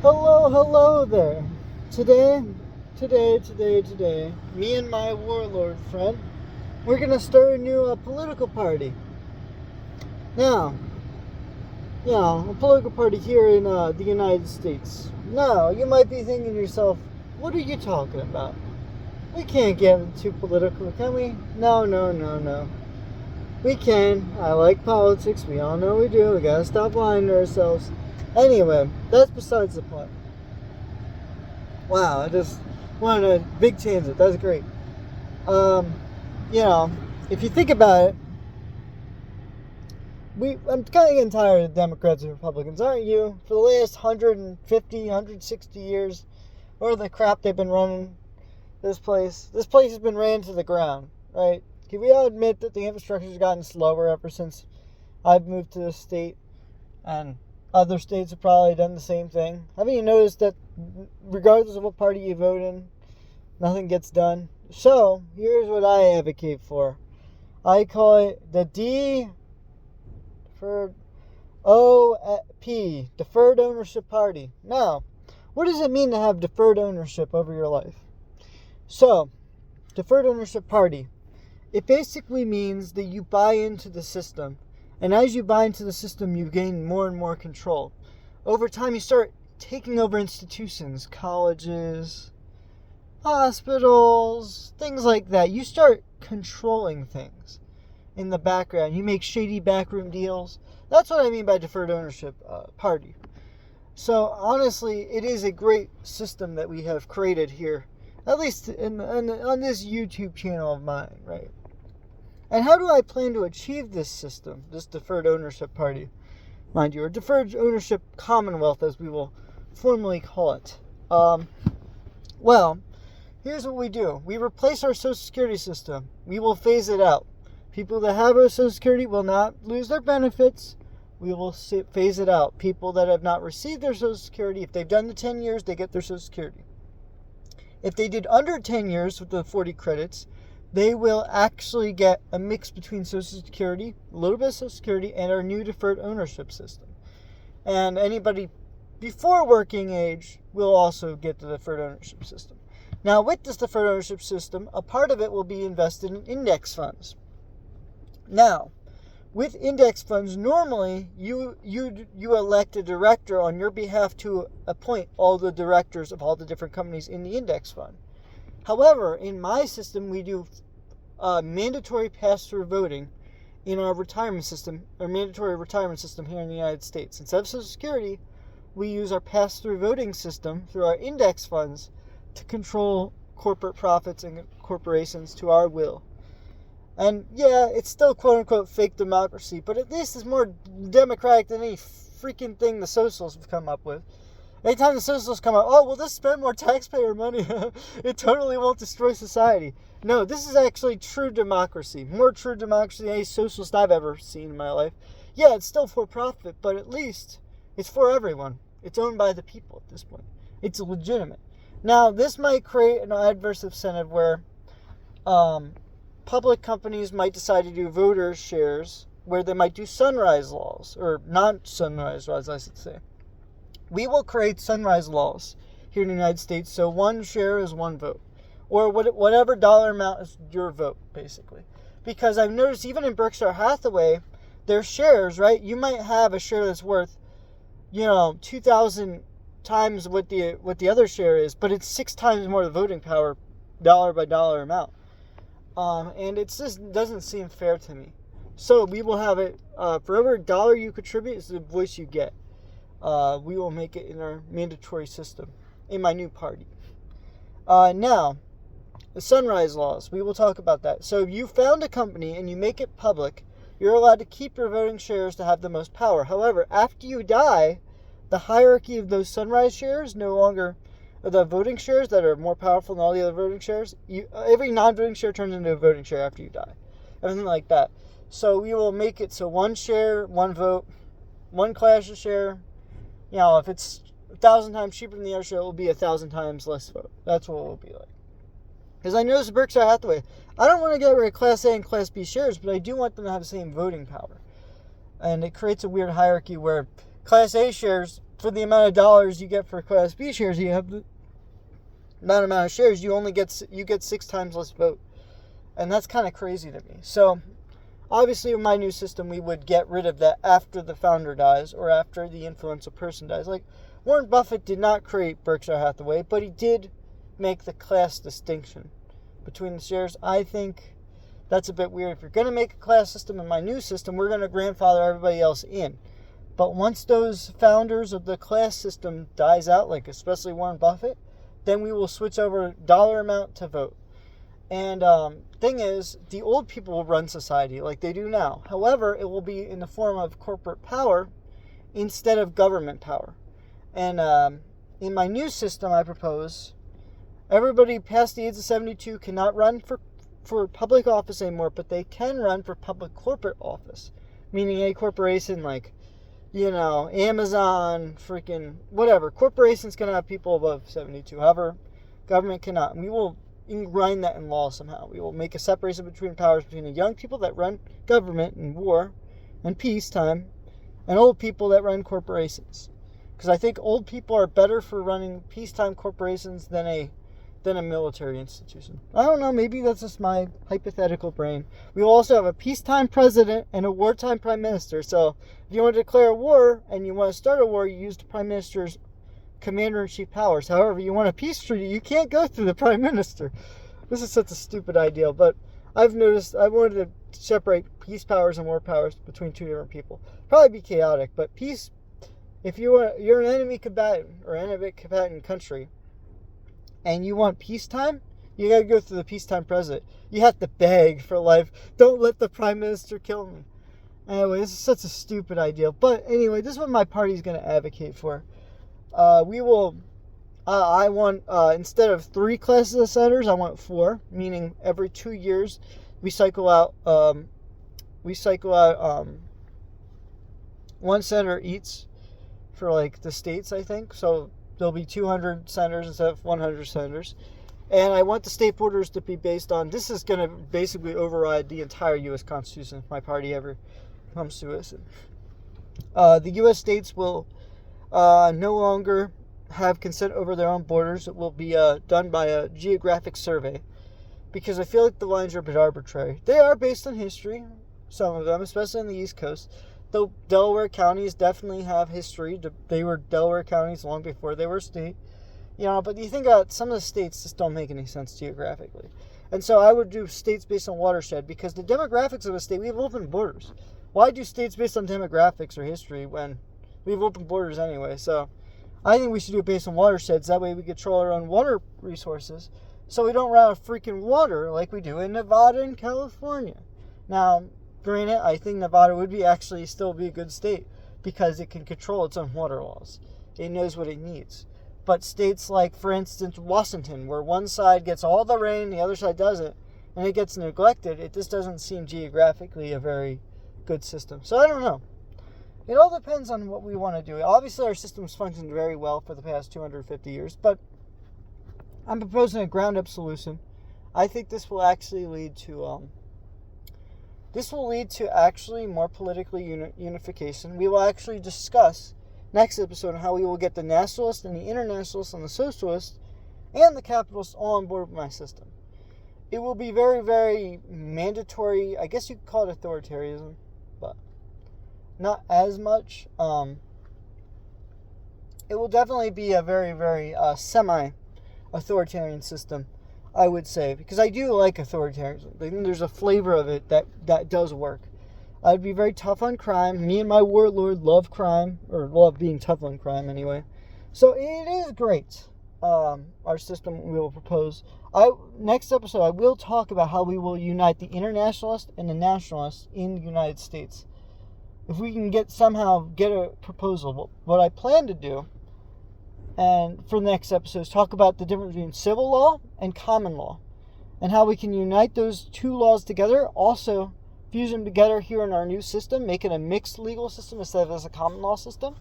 Hello there. Today, me and my warlord friend, we're gonna start a new political party. Now, a political party here in the United States. Now, you might be thinking to yourself, what are you talking about? We can't get too political, can we? No. We can. I like politics. We all know we do. We gotta stop lying to ourselves. Anyway, that's besides the point. Wow, I just went on a big tangent. That's great. Um, you know, if you think about it, I'm kind of getting tired of Democrats and Republicans, aren't you? For the last 150, 160 years, or the crap they've been running this place. This place has been ran to the ground, right? Can we all admit that the infrastructure has gotten slower ever since I've moved to this state? And other states have probably done the same thing. Haven't you noticed that regardless of what party you vote in, nothing gets done? So, here's what I advocate for. I call it the Deferred Deferred Ownership Party. Now, what does it mean to have deferred ownership over your life? So, Deferred Ownership Party, it basically means that you buy into the system. And as you buy into the system, you gain more and more control. Over time, you start taking over institutions, colleges, hospitals, things like that. You start controlling things in the background. You make shady backroom deals. That's what I mean by deferred ownership party. So honestly, it is a great system that we have created here, at least on this YouTube channel of mine, right? And how do I plan to achieve this system, this deferred ownership party, mind you, or deferred ownership commonwealth, as we will formally call it? Well, here's what we do. We replace our Social Security system. We will phase it out. People that have our Social Security will not lose their benefits. We will phase it out. People that have not received their Social Security, if they've done the 10 years, they get their Social Security. If they did under 10 years with the 40 credits, they will actually get a mix between Social Security, a little bit of Social Security, and our new deferred ownership system. And anybody before working age will also get the deferred ownership system. Now, with this deferred ownership system, a part of it will be invested in index funds. Now, with index funds, normally you elect a director on your behalf to appoint all the directors of all the different companies in the index fund. However, in my system, we do mandatory pass-through voting in our retirement system, or mandatory retirement system here in the United States. Instead of Social Security, we use our pass-through voting system through our index funds to control corporate profits and corporations to our will. And yeah, it's still quote-unquote fake democracy, but at least it's more democratic than any freaking thing the socialists have come up with. Anytime the socialists come out, oh, well, this spend more taxpayer money. It totally won't destroy society. No, this is actually true democracy. More true democracy than any socialist I've ever seen in my life. Yeah, it's still for profit, but at least it's for everyone. It's owned by the people at this point. It's legitimate. Now, this might create an adverse incentive where public companies might decide to do voter shares, where they might do sunrise laws, or non-sunrise laws, I should say. We will create sunrise laws here in the United States, so one share is one vote. Or whatever dollar amount is your vote, basically. Because I've noticed even in Berkshire Hathaway, their shares, right? You might have a share that's worth, 2,000 times what the other share is, but it's 6 times more the voting power, dollar by dollar amount. And it just doesn't seem fair to me. So we will have it, for every dollar you contribute is the voice you get. We will make it in our mandatory system, in my new party. Now, the sunrise laws, we will talk about that. So if you found a company and you make it public, you're allowed to keep your voting shares to have the most power. However, after you die, the hierarchy of those sunrise shares no longer, the voting shares that are more powerful than all the other voting shares, every non-voting share turns into a voting share after you die. Everything like that. So we will make it so one share, one vote, one class of share. If it's 1,000 times cheaper than the other share, it will be 1,000 times less vote. That's what it will be like. Because I noticed Berkshire Hathaway, I don't want to get rid of Class A and Class B shares, but I do want them to have the same voting power. And it creates a weird hierarchy where Class A shares for the amount of dollars you get for Class B shares, you have the amount of shares, you get 6 times less vote. And that's kind of crazy to me. So, obviously, with my new system, we would get rid of that after the founder dies or after the influential person dies. Like, Warren Buffett did not create Berkshire Hathaway, but he did make the class distinction between the shares. I think that's a bit weird. If you're going to make a class system in my new system, we're going to grandfather everybody else in. But once those founders of the class system dies out, like especially Warren Buffett, then we will switch over dollar amount to vote. And thing is, the old people will run society like they do now. However, it will be in the form of corporate power instead of government power. And in my new system, I propose everybody past the age of 72 cannot run for public office anymore, but they can run for public corporate office. Meaning a corporation like, Amazon, freaking whatever. Corporations can have people above 72. However, government cannot. And we will ingrain that in law somehow. We will make a separation between powers between the young people that run government in war and peacetime and old people that run corporations. Because I think old people are better for running peacetime corporations than a military institution. I don't know, maybe that's just my hypothetical brain. We will also have a peacetime president and a wartime prime minister. So if you want to declare a war and you want to start a war, you use the prime minister's commander-in-chief powers. However, you want a peace treaty, you can't go through the prime minister. This is such a stupid idea, but I've noticed I wanted to separate peace powers and war powers between two different people. Probably be chaotic, but peace, if you're an enemy combatant country, and you want peacetime, you gotta go through the peacetime president. You have to beg for life. Don't let the prime minister kill me. Anyway, this is such a stupid idea. But anyway, this is what my party's gonna advocate for. I want, instead of 3 classes of senators, I want 4, meaning every 2 years we cycle out 1 senator each for like the states, I think. So there'll be 200 senators instead of 100 senators. And I want the state borders to be based on, this is going to basically override the entire U.S. Constitution if my party ever comes to us. The U.S. states will no longer have consent over their own borders. It will be done by a geographic survey, because I feel like the lines are a bit arbitrary. They are based on history, some of them, especially on the East Coast. Though Delaware counties definitely have history. They were Delaware counties long before they were state. But you think about some of the states just don't make any sense geographically. And so I would do states based on watershed, because the demographics of a state, we have open borders. Why do states based on demographics or history when we have open borders anyway? So I think we should do it based on watersheds. That way we control our own water resources, so we don't run out of freaking water like we do in Nevada and California. Now, granted, I think Nevada would actually still be a good state, because it can control its own water laws. It knows what it needs. But states like, for instance, Washington, where one side gets all the rain, the other side doesn't, and it gets neglected, it just doesn't seem geographically a very good system. So I don't know. It all depends on what we want to do. Obviously, our system's functioned very well for the past 250 years, but I'm proposing a ground-up solution. I think this will actually lead to actually more politically unification. We will actually discuss next episode on how we will get the nationalists and the internationalists and the socialists and the capitalists all on board with my system. It will be very, very mandatory. I guess you could call it authoritarianism, but not as much. It will definitely be a very, very semi-authoritarian system, I would say, because I do like authoritarianism. I think there's a flavor of it that does work. I'd be very tough on crime. Me and my warlord love crime, or love being tough on crime anyway. So it is great, our system we will propose. Next episode, I will talk about how we will unite the internationalists and the nationalists in the United States. If we can somehow get a proposal. What I plan to do, and for the next episode, is talk about the difference between civil law and common law, and how we can unite those two laws together, also fuse them together here in our new system, make it a mixed legal system instead of as a common law system.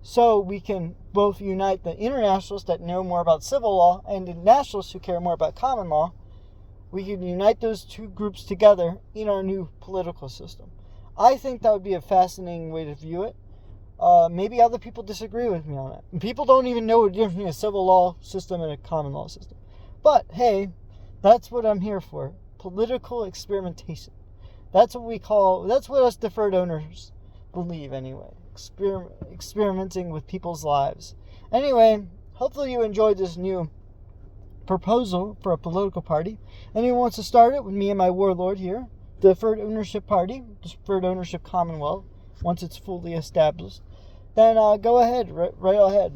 So we can both unite the internationalists that know more about civil law and the nationalists who care more about common law. We can unite those two groups together in our new political system. I think that would be a fascinating way to view it. Maybe other people disagree with me on it. People don't even know the difference between a civil law system and a common law system. But, hey, that's what I'm here for. Political experimentation. That's what us deferred owners believe, anyway. Experimenting with people's lives. Anyway, hopefully you enjoyed this new proposal for a political party. Anyone wants to start it with me and my warlord here, Deferred Ownership Party, Deferred Ownership Commonwealth, once it's fully established, then go ahead, right ahead,